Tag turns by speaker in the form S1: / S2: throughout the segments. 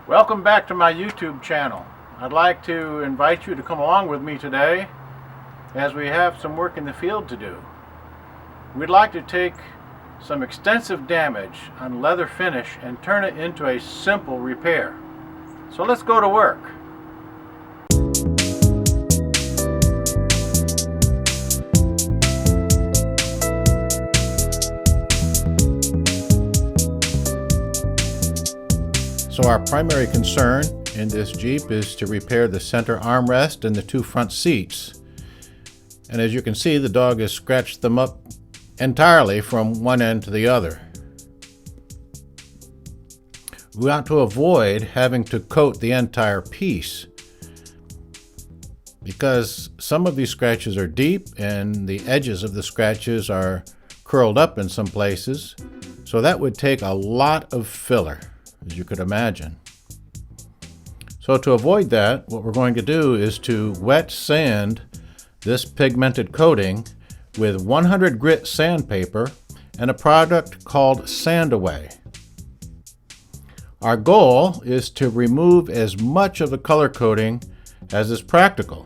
S1: Welcome back to my YouTube channel. I'd like to invite you to come along with me today as we have some work in the field to do. We'd like to take some extensive damage on leather finish and turn it into a simple repair. So let's go to work. So our primary concern in this Jeep is to repair the center armrest and the two front seats. And as you can see, the dog has scratched them up entirely from one end to the other. We want to avoid having to coat the entire piece because some of these scratches are deep and the edges of the scratches are curled up in some places. So that would take a lot of filler, as you could imagine. So to avoid that, what we're going to do is to wet sand this pigmented coating with 100 grit sandpaper and a product called Sand Away. Our goal is to remove as much of the color coating as is practical.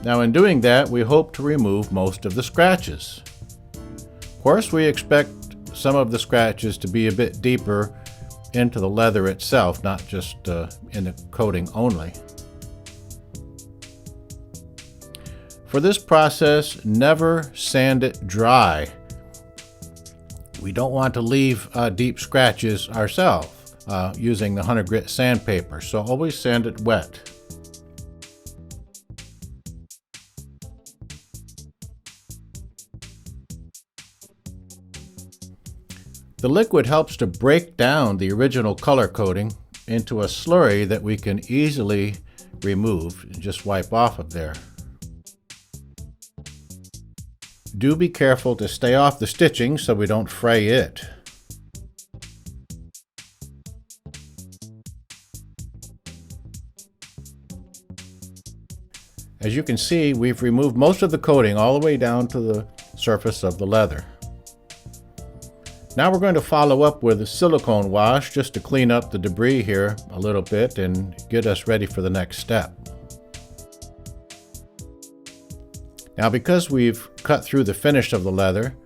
S1: Now in doing that, we hope to remove most of the scratches. Of course, we expect some of the scratches to be a bit deeper into the leather itself, not just in the coating only. For this process, never sand it dry. We don't want to leave deep scratches ourselves using the 100 grit sandpaper, so always sand it wet. The liquid helps to break down the original color coating into a slurry that we can easily remove and just wipe off of there. Do be careful to stay off the stitching so we don't fray it. As you can see, we've removed most of the coating all the way down to the surface of the leather. Now we're going to follow up with a silicone wash just to clean up the debris here a little bit and get us ready for the next step. Now because we've cut through the finish of the leather,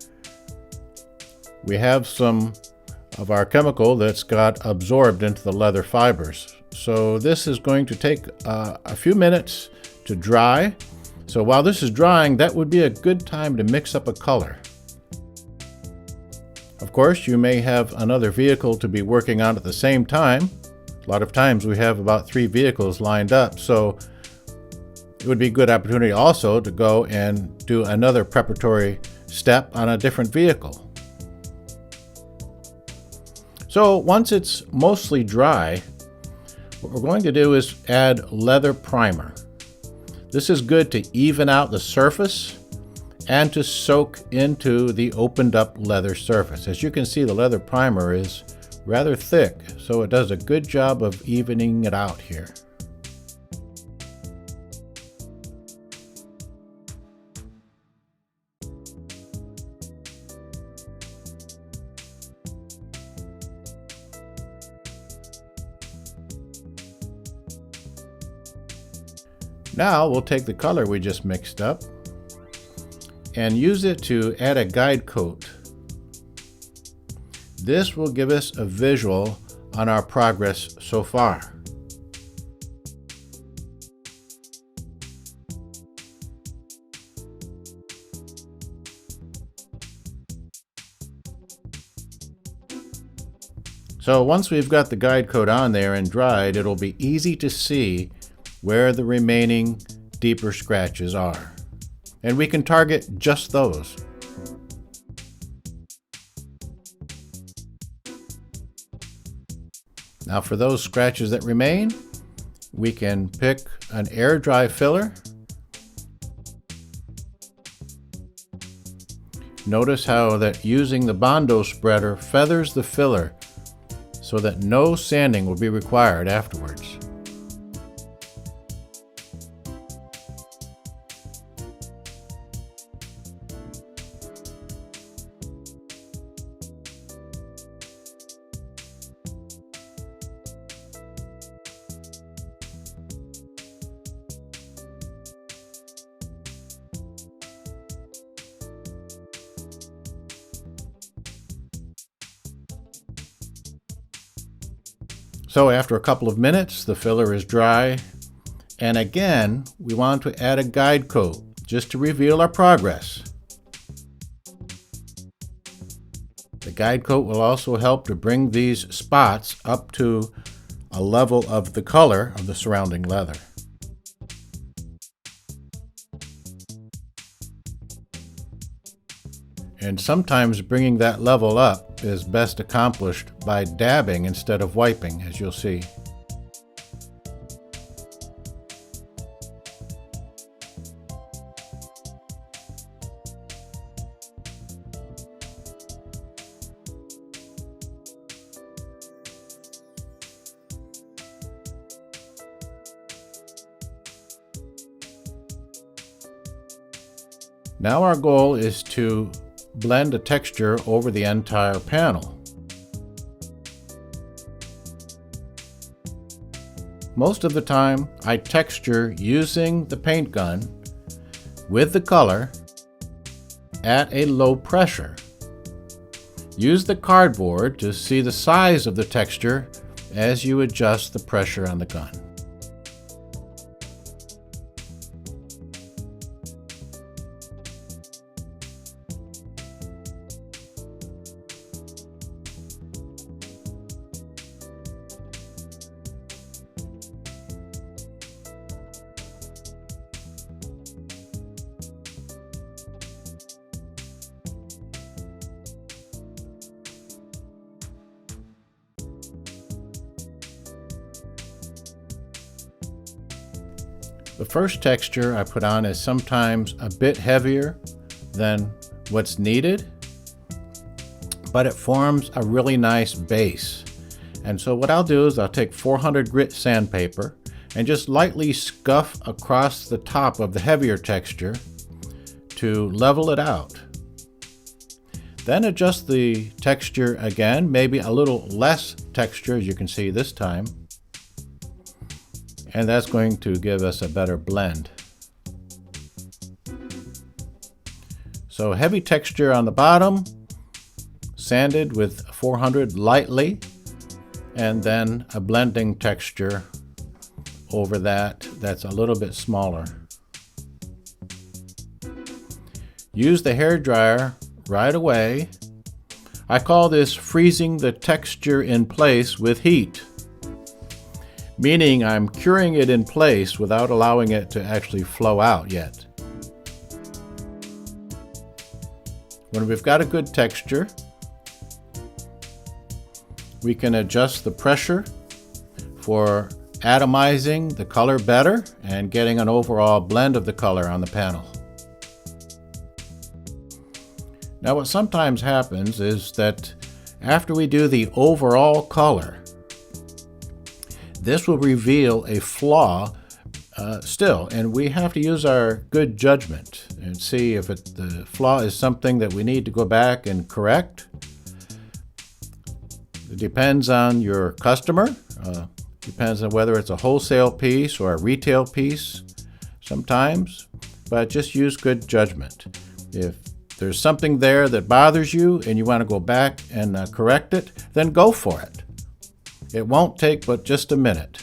S1: we have some of our chemical that's got absorbed into the leather fibers. So this is going to take a few minutes to dry. So while this is drying, that would be a good time to mix up a color. Of course, you may have another vehicle to be working on at the same time. A lot of times we have about 3 vehicles lined up, so it would be a good opportunity also to go and do another preparatory step on a different vehicle. So once it's mostly dry, what we're going to do is add leather primer. This is good to even out the surface and to soak into the opened up leather surface. As you can see, the leather primer is rather thick, so it does a good job of evening it out here. Now we'll take the color we just mixed up and use it to add a guide coat. This will give us a visual on our progress so far. So once we've got the guide coat on there and dried, it'll be easy to see where the remaining deeper scratches are. And we can target just those. Now for those scratches that remain, we can pick an air dry filler. Notice how that using the Bondo spreader feathers the filler so that no sanding will be required afterwards. So after a couple of minutes, the filler is dry. And again, we want to add a guide coat just to reveal our progress. The guide coat will also help to bring these spots up to a level of the color of the surrounding leather. And sometimes bringing that level up is best accomplished by dabbing instead of wiping, as you'll see. Now our goal is to blend a texture over the entire panel. Most of the time, I texture using the paint gun with the color at a low pressure. Use the cardboard to see the size of the texture as you adjust the pressure on the gun. The first texture I put on is sometimes a bit heavier than what's needed, but it forms a really nice base. And so what I'll do is I'll take 400 grit sandpaper and just lightly scuff across the top of the heavier texture to level it out. Then adjust the texture again, maybe a little less texture, as you can see this time. And that's going to give us a better blend. So heavy texture on the bottom, sanded with 400 lightly, and then a blending texture over that that's a little bit smaller. Use the hairdryer right away. I call this freezing the texture in place with heat, meaning I'm curing it in place without allowing it to actually flow out yet. When we've got a good texture, we can adjust the pressure for atomizing the color better and getting an overall blend of the color on the panel. Now what sometimes happens is that after we do the overall color, this will reveal a flaw still, and we have to use our good judgment and see if the flaw is something that we need to go back and correct. It depends on your customer, depends on whether it's a wholesale piece or a retail piece sometimes, but just use good judgment. If there's something there that bothers you and you want to go back and correct it, then go for it. It won't take but just a minute.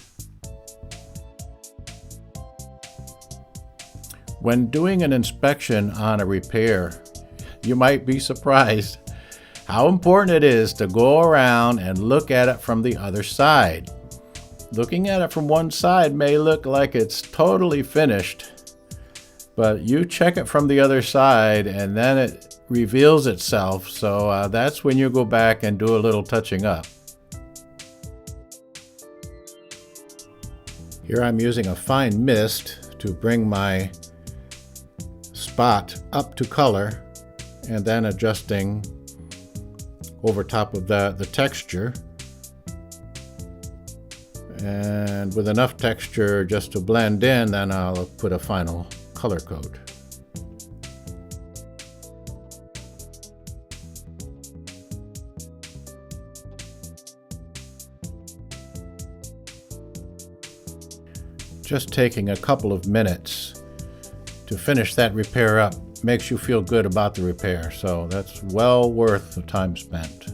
S1: When doing an inspection on a repair, you might be surprised how important it is to go around and look at it from the other side. Looking at it from one side may look like it's totally finished, but you check it from the other side and then it reveals itself, so that's when you go back and do a little touching up. Here I'm using a fine mist to bring my spot up to color and then adjusting over top of the texture. And with enough texture just to blend in, then I'll put a final color coat. Just taking a couple of minutes to finish that repair up makes you feel good about the repair, so that's well worth the time spent.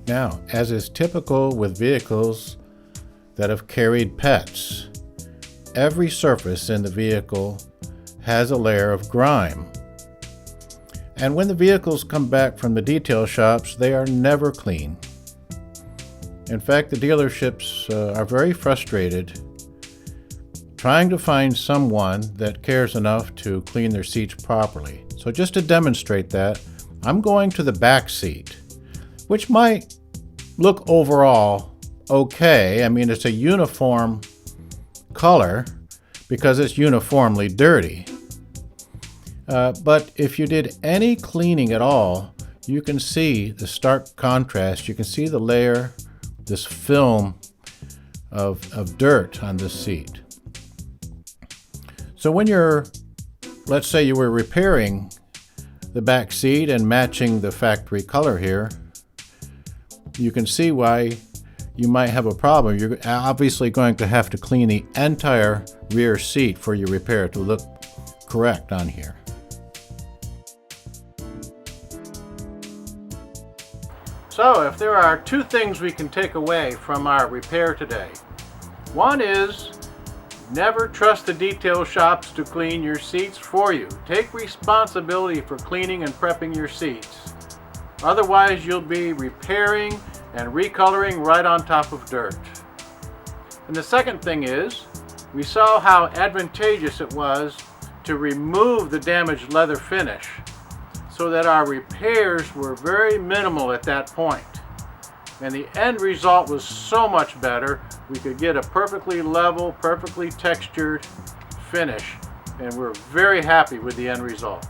S1: Now, as is typical with vehicles that have carried pets, every surface in the vehicle has a layer of grime. And when the vehicles come back from the detail shops, they are never clean. In fact, the dealerships are very frustrated trying to find someone that cares enough to clean their seats properly. So just to demonstrate that, I'm going to the back seat, which might look overall okay. I mean, it's a uniform color because it's uniformly dirty. But if you did any cleaning at all, you can see the stark contrast. You can see the layer, this film of dirt on this seat. So when let's say you were repairing the back seat and matching the factory color here, you can see why you might have a problem. You're obviously going to have to clean the entire rear seat for your repair to look correct on here. So if there are two things we can take away from our repair today, one is never trust the detail shops to clean your seats for you. Take responsibility for cleaning and prepping your seats. Otherwise, you'll be repairing and recoloring right on top of dirt. And the second thing is, we saw how advantageous it was to remove the damaged leather finish so that our repairs were very minimal at that point. And the end result was so much better. We could get a perfectly level, perfectly textured finish, and we're very happy with the end results.